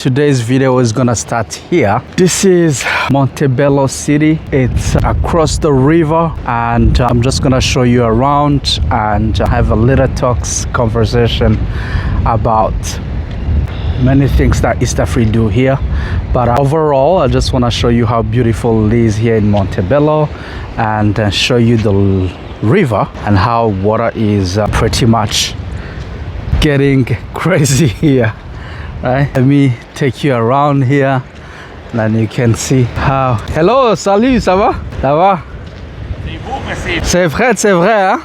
Today's video is gonna start here. This is Montebello city. It's across the river, and I'm just gonna show you around and have a little conversation about many things that EastAfri do here. But overall, I just want to show you how beautiful it is here in Montebello, and show you the river and how water is pretty much getting crazy here. Right, let me take you around here, and then you can see how. Hello, salut, ça va? Ça va? C'est vrai, hein?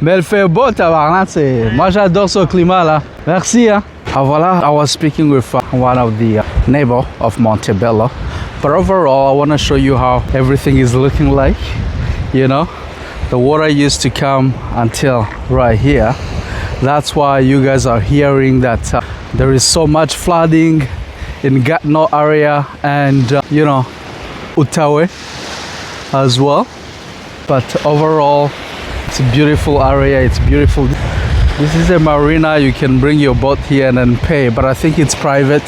Mais il fait beau, tabarnak. Moi, j'adore ce climat là. Merci, hein? Voilà, I was speaking with one of the neighbor of Montebello, but overall, I want to show you how everything is looking like. You know, the water used to come until right here. That's why you guys are hearing that there is so much flooding in Gatno area and you know, Outaouais as well. But overall, it's a beautiful area. It's beautiful. This is a marina. You can bring your boat here and then pay, but I think it's private.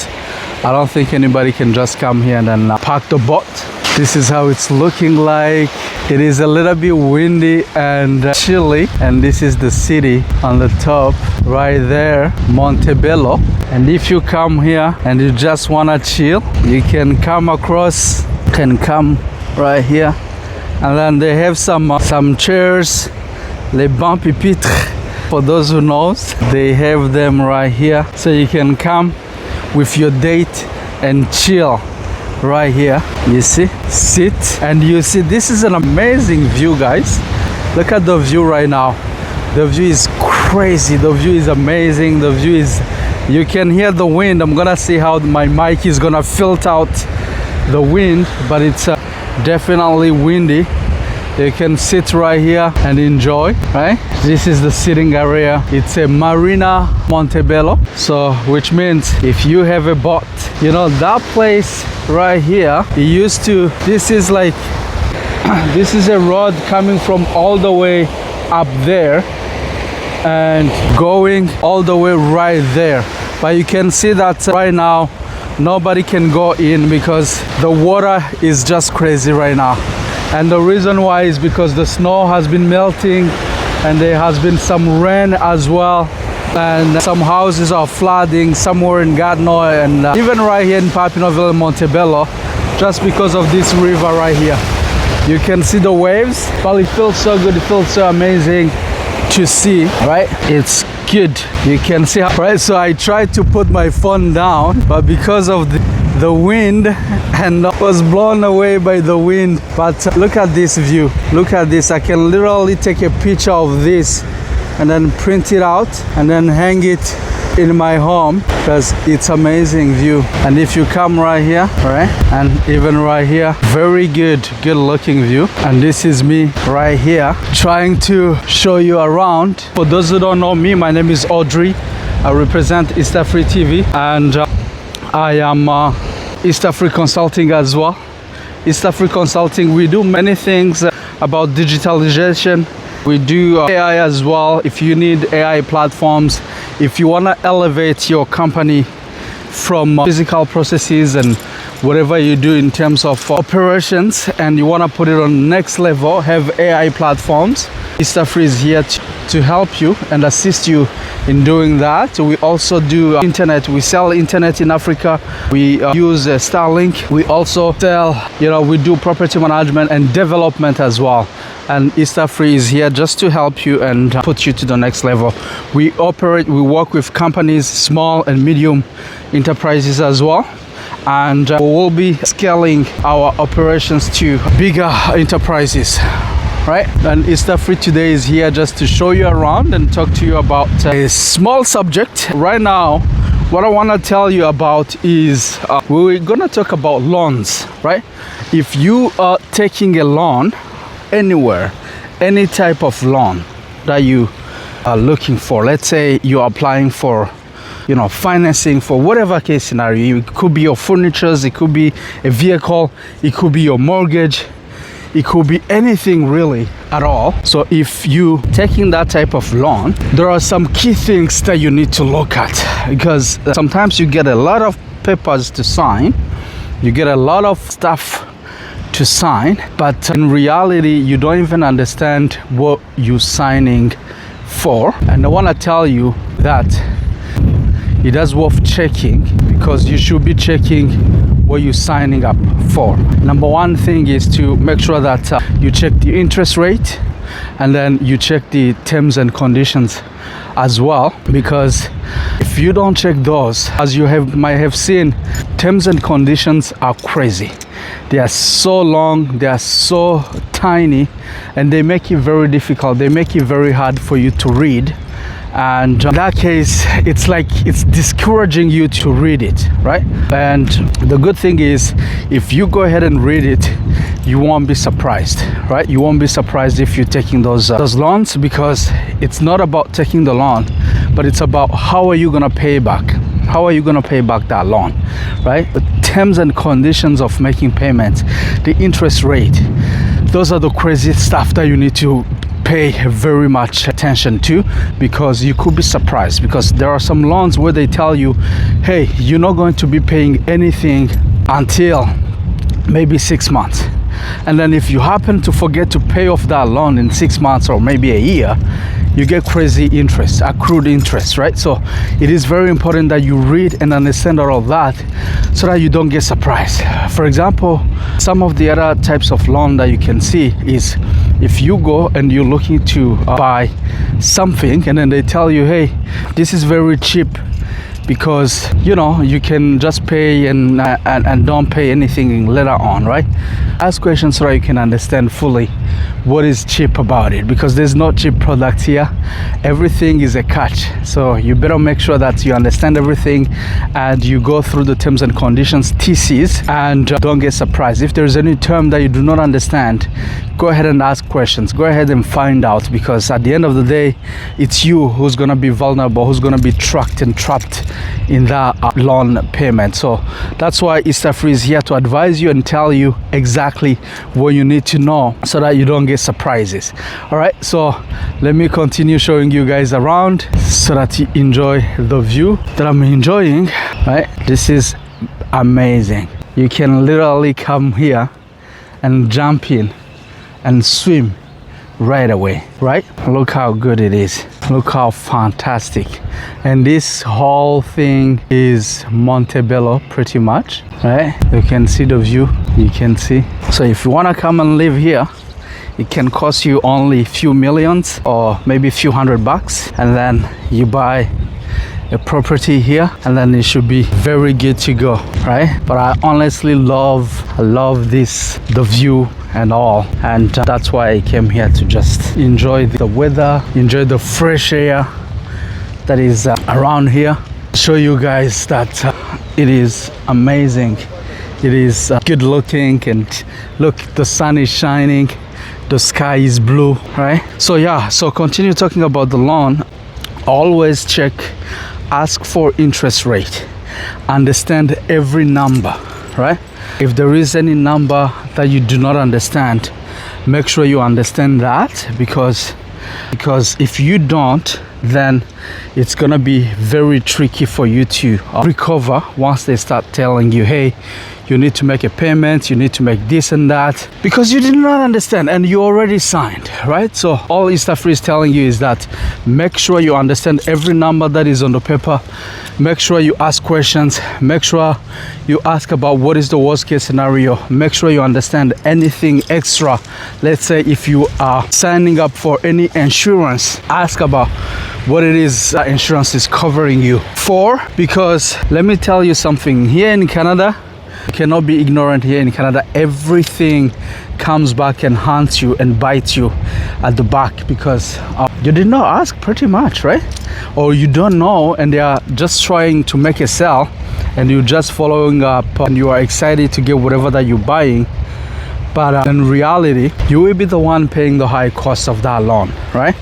I don't think anybody can just come here and then park the boat. This is how it's looking like. It is a little bit windy and chilly, and this is the city on the top right there, Montebello. And if you come here and you just wanna chill, you can come across, right here, and then they have some chairs, les bancs pupitres. For those who knows, they have them right here, so you can come with your date and chill right here. You see, sit, and you see this is an amazing view, guys. Look at the view right now. The view is crazy. The view is amazing. The view is, you can hear the wind. I'm gonna see how my mic is gonna filter out the wind, but it's definitely windy. You can sit right here and enjoy, right? This is the sitting area. It's a Marina Montebello. So, which means if you have a boat, you know, that place right here, it used to, this is like, this is a road coming from all the way up there and going all the way right there. But you can see that right now, nobody can go in because the water is just crazy right now. And the reason why is because the snow has been melting, and there has been some rain as well, and some houses are flooding somewhere in Gatno, and even right here in Papinaville and Montebello, just because of this river right here. You can see the waves, but it feels so good, it feels so amazing to see, right? It's good. You can see how, right? So I tried to put my phone down, but because of the wind, and was blown away by the wind. But look at this view, look at this. I can literally take a picture of this and then print it out and then hang it in my home, because it's amazing view. And if you come right here, right, and even right here, very good looking view. And this is me right here trying to show you around. For those who don't know me, my name is Audrey. I represent EastAfri TV, and I am EastAfri Consulting as well. EastAfri Consulting, we do many things about digitalization. We do AI as well. If you need AI platforms, if you want to elevate your company from physical processes and whatever you do in terms of operations, and you want to put it on the next level, have AI platforms, EastAfri is here to help you and assist you in doing that. We also do internet. We sell internet in Africa. We use Starlink. We also sell, you know, we do property management and development as well. And EastAfri is here just to help you and put you to the next level. We work with companies, small and medium enterprises as well. And we will be scaling our operations to bigger enterprises. Right, and EastAfri today is here just to show you around and talk to you about a small subject. Right now, what I want to tell you about is we're gonna talk about loans, right? If you are taking a loan anywhere, any type of loan that you are looking for, let's say you're applying for, you know, financing for whatever case scenario. It could be your furnitures, it could be a vehicle, it could be your mortgage. It could be anything really at all. So if you taking that type of loan, there are some key things that you need to look at, because sometimes you get a lot of papers to sign, you get a lot of stuff to sign, but in reality you don't even understand what you're signing for. And I want to tell you that it is worth checking, because you should be checking what you're signing up for. Number one thing is to make sure that you check the interest rate, and then you check the terms and conditions as well, because if you don't check those, as you might have seen, terms and conditions are crazy. They are so long, they are so tiny, and they make it very difficult. They make it very hard for you to read. And in that case, it's like it's discouraging you to read it, right? And the good thing is, if you go ahead and read it, you won't be surprised, right? You won't be surprised if you're taking those loans, because it's not about taking the loan, but it's about how are you gonna pay back? How are you gonna pay back that loan, right? The terms and conditions of making payments, the interest rate, those are the crazy stuff that you need to pay very much attention to, because you could be surprised. Because there are some loans where they tell you, hey, you're not going to be paying anything until maybe 6 months, and then if you happen to forget to pay off that loan in 6 months or maybe a year, you get crazy interest, accrued interest, right? So it is very important that you read and understand all of that, so that you don't get surprised. For example, some of the other types of loan that you can see is if you go and you're looking to buy something, and then they tell you, hey, this is very cheap, because you know you can just pay and don't pay anything later on, right? Ask questions so that you can understand fully what is cheap about it, because there's no cheap product here. Everything is a catch, so you better make sure that you understand everything and you go through the terms and conditions, TCs, and don't get surprised if there's any term that you do not understand. Go ahead and ask questions, go ahead and find out, because at the end of the day, it's you who's going to be vulnerable, who's going to be tracked and trapped in that loan payment. So that's why EastAfri is here to advise you and tell you exactly what you need to know, so that you don't get surprises. All right, so let me continue showing you guys around so that you enjoy the view that I'm enjoying. Right, this is amazing. You can literally come here and jump in and swim right away, right? Look how good it is, look how fantastic. And this whole thing is Montebello pretty much, right? You can see the view, you can see. So if you want to come and live here, it can cost you only a few millions or maybe a few $100, and then you buy a property here, and then it should be very good to go, right? But I honestly love this, the view and all, and that's why I came here to just enjoy the weather, enjoy the fresh air that is around here. Show you guys that it is amazing, it is good looking, and look, the sun is shining, the sky is blue, right? So yeah, so continue talking about the loan. Always check, ask for interest rate, understand every number, right? If there is any number that you do not understand, make sure you understand that, because if you don't, then it's gonna be very tricky for you to recover once they start telling you, hey, you need to make a payment, you need to make this and that, because you did not understand and you already signed, right? So all EastAfri is telling you is that make sure you understand every number that is on the paper, make sure you ask questions, make sure you ask about what is the worst case scenario, make sure you understand anything extra. Let's say if you are signing up for any insurance, ask about what it is that insurance is covering you for, because let me tell you something, here in Canada, you cannot be ignorant. Here in Canada, everything comes back and haunts you and bites you at the back, because you did not ask pretty much, right? Or you don't know, and they are just trying to make a sell, and you're just following up and you are excited to get whatever that you're buying, but in reality you will be the one paying the high cost of that loan, right?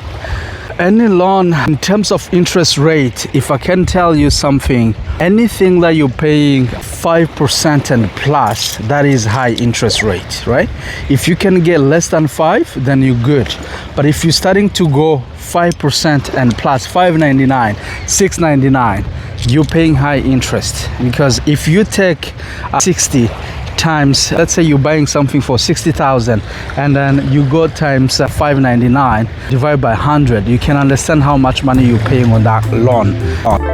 Any loan, in terms of interest rate, if I can tell you something, anything that you're paying 5% and plus, that is high interest rate, right? If you can get less than 5, then you're good. But if you're starting to go 5% and plus, 5.99, 6.99, you're paying high interest. Because if you take 60 times, let's say you're buying something for 60,000 and then you go times 5.99 divide by 100, you can understand how much money you're paying on that loan.